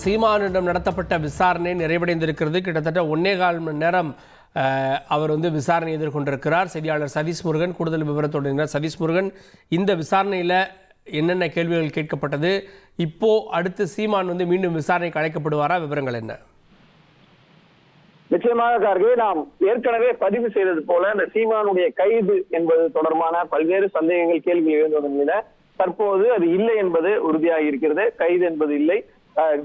சீமானிடம் நடத்தப்பட்ட விசாரணை நிறைவடைந்திருக்கிறது. கிட்டத்தட்ட 1.25 மணி நேரம் அவர் விசாரணை எதிர்கொண்டிருக்கிறார். செய்தியாளர் சதீஷ் முருகன் கூடுதல் விவரத்தோடு இருக்கிறார். சதீஷ் முருகன், இந்த விசாரணையில் என்னென்ன கேள்விகள் கேட்கப்பட்டது, இப்போ அடுத்து சீமான் மீண்டும் விசாரணைக்கு அழைக்கப்படுவாரா? விவரங்கள் என்ன? நிச்சயமாக கார்கே, நாம் ஏற்கனவே பதிவு செய்தது போல இந்த சீமானுடைய கைது என்பது தொடர்பான பல்வேறு சந்தேகங்கள், கேள்விகள் எழுந்ததன் மீது தற்போது அது இல்லை என்பது உறுதியாகி இருக்கிறது. கைது என்பது இல்லை,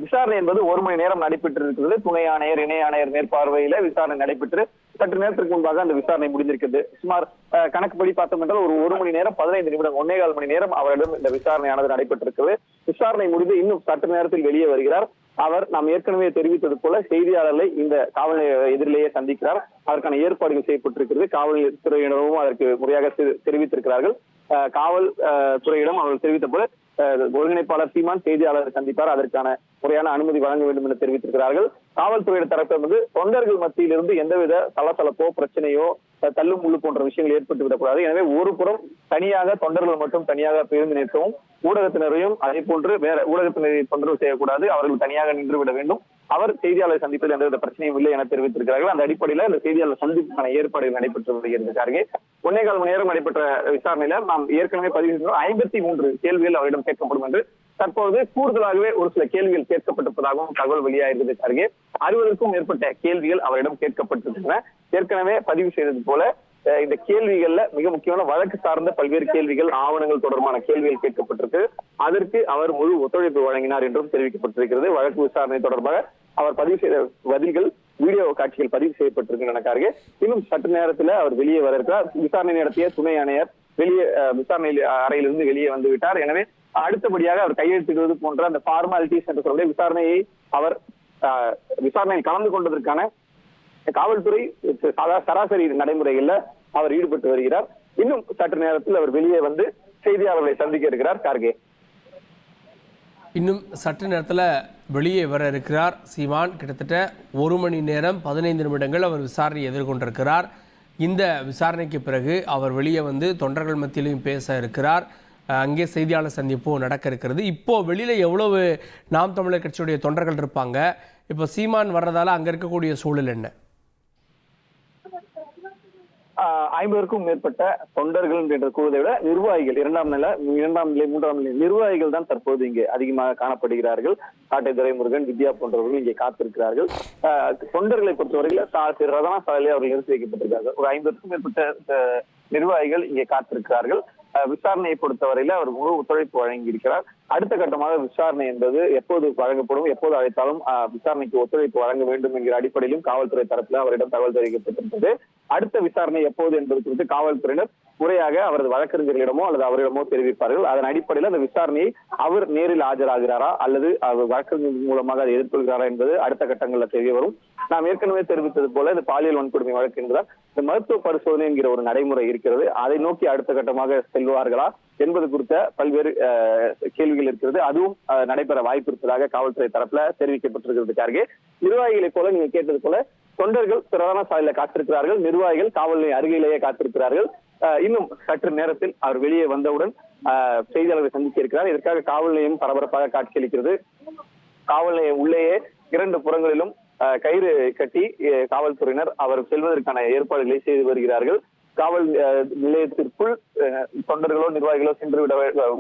விசாரணை என்பது 1 மணி நேரம் நடைபெற்றிருக்கிறது. துணை ஆணையர், இணை ஆணையர் மேற்பார்வையில விசாரணை நடைபெற்று சற்று நேரத்திற்கு முன்பாக அந்த விசாரணை முடிந்திருக்கிறது. சுமார் கணக்குப்படி பார்த்தோம் என்றால் ஒரு 1 மணி நேரம் 15 நிமிடம், 1.25 மணி நேரம் அவரிடம் இந்த விசாரணையானது நடைபெற்றிருக்கிறது. விசாரணை முடிந்து இன்னும் சற்று நேரத்தில் வெளியே வருகிறார். அவர் நாம் ஏற்கனவே தெரிவித்தது போல செய்தியாளர்களை இந்த காவல் எதிரிலேயே சந்திக்கிறார். அதற்கான ஏற்பாடுகள் செய்யப்பட்டிருக்கிறது. காவல்துறையினரும் அதற்கு முறையாக தெரிவித்திருக்கிறார்கள். காவல் துறையிடம் அவர்கள் தெரிவித்த போல ஒருங்கிணைப்பாளர் சீமான் செய்தியாளர் சந்திப்பார். அதற்கான முறையான அனுமதி வழங்க வேண்டும் என்று தெரிவித்திருக்கிறார்கள். காவல்துறையினர் தரப்பிலிருந்து தொண்டர்கள் மத்தியிலிருந்து எந்தவித சலசலப்போ பிரச்சனையோ தள்ளும் முள்ளு போன்ற விஷயங்கள் ஏற்பட்டு விடக்கூடாது. எனவே ஒரு புறம் தனியாக தொண்டர்கள் மட்டும் தனியாக பிரிந்து நிற்கவும், ஊடகத்தினரையும் அதே போன்று வேற ஊடகத்தினரை தொந்தரவு செய்யக்கூடாது, அவர்கள் தனியாக நின்று விட வேண்டும். அவர் செய்தியாளர் சந்திப்பதில் எந்தவித பிரச்சனையும் இல்லை என தெரிவித்திருக்கிறார்கள். அந்த அடிப்படையில் இந்த செய்தியாளர் சந்திப்புக்கான ஏற்பாடுகள் நடைபெற்று வருகிறது. 1.25 மணி நேரம் நடைபெற்ற விசாரணையில நாம் ஏற்கனவே பதிவு செய்தோம் 53 கேள்விகள் அவரிடம் கேட்கப்படும் என்று. தற்போது கூடுதலாகவே ஒரு சில கேள்விகள் கேட்கப்பட்டிருப்பதாகவும் தகவல் வெளியாகிறது. 60க்கும் மேற்பட்ட கேள்விகள் அவரிடம் கேட்கப்பட்டிருக்கின்றன. ஏற்கனவே பதிவு செய்தது போல இந்த கேள்விகள்ல மிக முக்கியமான வழக்கு சார்ந்த பல்வேறு கேள்விகள், ஆவணங்கள் தொடர்பான கேள்விகள் கேட்கப்பட்டிருக்கு. அதற்கு அவர் முழு ஒத்துழைப்பு வழங்கினார் என்றும் தெரிவிக்கப்பட்டிருக்கிறது. வழக்கு விசாரணை தொடர்பாக அவர் பதிவு செய்த பதில்கள், வீடியோ காட்சிகள் பதிவு செய்யப்பட்டிருக்கின்றன. இன்னும் சற்று நேரத்தில் அவர் வெளியே வர இருக்கிறார். விசாரணை நடத்திய துணை ஆணையர் வெளியே விசாரணை அறையிலிருந்து வெளியே வந்து விட்டார். எனவே அடுத்தபடியாக அவர் கையெழுத்திடுவது போன்ற அந்த ஃபார்மாலிட்டிஸ் என்று சொல்லக்கூடிய விசாரணையை அவர் விசாரணையில் கலந்து கொண்டதற்கான காவல்துறை சராசரி நடைமுறைகள்ல அவர் ஈடுபட்டு வருகிறார். இன்னும் சற்று நேரத்தில் அவர் வெளியே வந்து செய்தியாளர்களை சந்திக்க இருக்கிறார். கார்கே, இன்னும் சற்று நேரத்தில் வெளியே வர இருக்கிறார் சீமான். கிட்டத்தட்ட 1 மணி நேரம் 15 நிமிடங்கள் அவர் விசாரணையை எதிர்கொண்டிருக்கிறார். இந்த விசாரணைக்கு பிறகு அவர் வெளியே வந்து தொண்டர்கள் மத்தியிலையும் பேச இருக்கிறார். அங்கே செய்தியாளர் சந்திப்பும் நடக்க இருக்கிறது. இப்போ வெளியில எவ்வளவு நாம் தமிழர் கட்சியுடைய தொண்டர்கள் இருப்பாங்க? இப்போ சீமான் வர்றதால அங்க இருக்கக்கூடிய சூழல் என்ன? 50க்கும் மேற்பட்ட தொண்டர்கள் என்று கூறுவதை விட நிர்வாகிகள், 2ஆம் நிலை 3ஆம் நிலை நிர்வாகிகள் தான் தற்போது இங்கே அதிகமாக காணப்படுகிறார்கள். காட்டை துரைமுருகன், வித்யா போன்றவர்கள் இங்கே காத்திருக்கிறார்கள். தொண்டர்களை பொறுத்தவரையில் ரதனா சாலையிலே அவர்கள் நிறுத்தி வைக்கப்பட்டிருக்கிறார்கள். ஒரு 50க்கும் மேற்பட்ட நிர்வாகிகள் இங்கே காத்திருக்கிறார்கள். விசாரணையை பொறுத்தவரையில அவர் முழு ஒத்துழைப்பு வழங்கி இருக்கிறார். அடுத்த கட்டமாக விசாரணை என்பது எப்போது வழங்கப்படும், எப்போது அழைத்தாலும் விசாரணைக்கு ஒத்துழைப்பு வழங்க வேண்டும் என்கிற அடிப்படையிலும் காவல்துறை தரப்பில் அவரிடம் தகவல் தெரிவிக்கப்பட்டிருந்தது. அடுத்த விசாரணை எப்போது என்பது குறித்து காவல்துறையினர் முறையாக அவரது வழக்கறிஞர்களிடமோ அல்லது அவரிடமோ தெரிவிப்பார்கள். அதன் அடிப்படையில் அந்த விசாரணையை அவர் நேரில் ஆஜராகிறாரா அல்லது அவர் வழக்கறிஞர் மூலமாக அதை எதிர்கொள்கிறாரா என்பது அடுத்த கட்டங்களில் தெரிய வரும். நாம் ஏற்கனவே தெரிவித்தது போல இது பாலியல் வன்கொடுமை வழக்கு என்பதால் இந்த மருத்துவ பரிசோதனை என்கிற ஒரு நடைமுறை இருக்கிறது. அதை நோக்கி அடுத்த கட்டமாக செல்வார்களா என்பது குறித்த பல்வேறு கேள்விகள் இருக்கிறது. அதுவும் நடைபெற வாய்ப்பு இருப்பதாக காவல்துறை தரப்புல தெரிவிக்கப்பட்டிருக்கிறது. நிர்வாகிகளை போல நீங்க கேட்டது போல தொண்டர்கள் பிரதான சாலையில காத்திருக்கிறார்கள், நிர்வாகிகள் காவல் நிலைய அருகிலேயே காத்திருக்கிறார்கள். இன்னும் சற்று நேரத்தில் அவர் வெளியே வந்தவுடன் செய்தியாளர்களை சந்திக்க இருக்கிறார். இதற்காக காவல் நிலையம் பரபரப்பாக காட்சியளிக்கிறது. காவல் நிலையம் உள்ளேயே 2 புறங்களிலும் கயிறு கட்டி காவல்துறையினர் அவர் செல்வதற்கான ஏற்பாடுகளை செய்து வருகிறார்கள். காவல் நிலையத்திற்குள் தொண்டர்களோ நிர்வாகிகளோ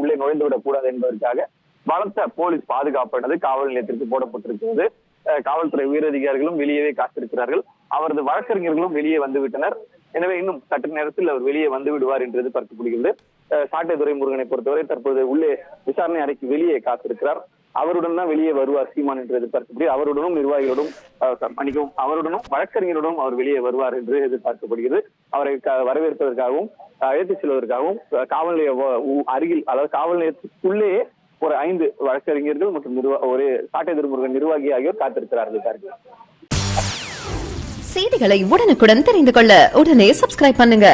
உள்ளே நுழைந்து விடக் கூடாது என்பதற்காக பலத்த போலீஸ் பாதுகாப்பானது காவல் நிலையத்திற்கு போடப்பட்டிருக்கிறது. காவல்துறை உயரதிகாரிகளும் வெளியே காத்திருக்கிறார்கள். அவரது வழக்கறிஞர்களும் வெளியே வந்துவிட்டனர். எனவே இன்னும் சற்று நேரத்தில் அவர் வெளியே வந்து விடுவார் என்று எதிர்பார்க்கப்படுகிறது. சாட்டை துரைமுருகனை பொறுத்தவரை தற்போது உள்ளே விசாரணை அறைக்கு வெளியே காத்திருக்கிறார். அவருடன் தான் வெளியே வருவார் சீமான் என்று எதிர்பார்க்கப்படுகிறது. அவருடனும் நிர்வாகிகளோடும் அவருடனும் வழக்கறிஞருடனும் அவர் வெளியே வருவார் என்று எதிர்பார்க்கப்படுகிறது. அவரை வரவேற்பதற்காகவும் அழைத்து செல்வதற்காகவும் காவல் நிலைய அருகில், அதாவது காவல் நிலையத்துக்குள்ளேயே ஒரு 5 வழக்கறிஞர்கள் மற்றும் ஒரு சாட்டை துரைமுருகன் நிர்வாகி ஆகியோர் காத்திருக்கிறார்கள். செய்திகளை உடனுக்குடன் தெரிந்து கொள்ள உடனே சப்ஸ்கிரைப் பண்ணுங்க.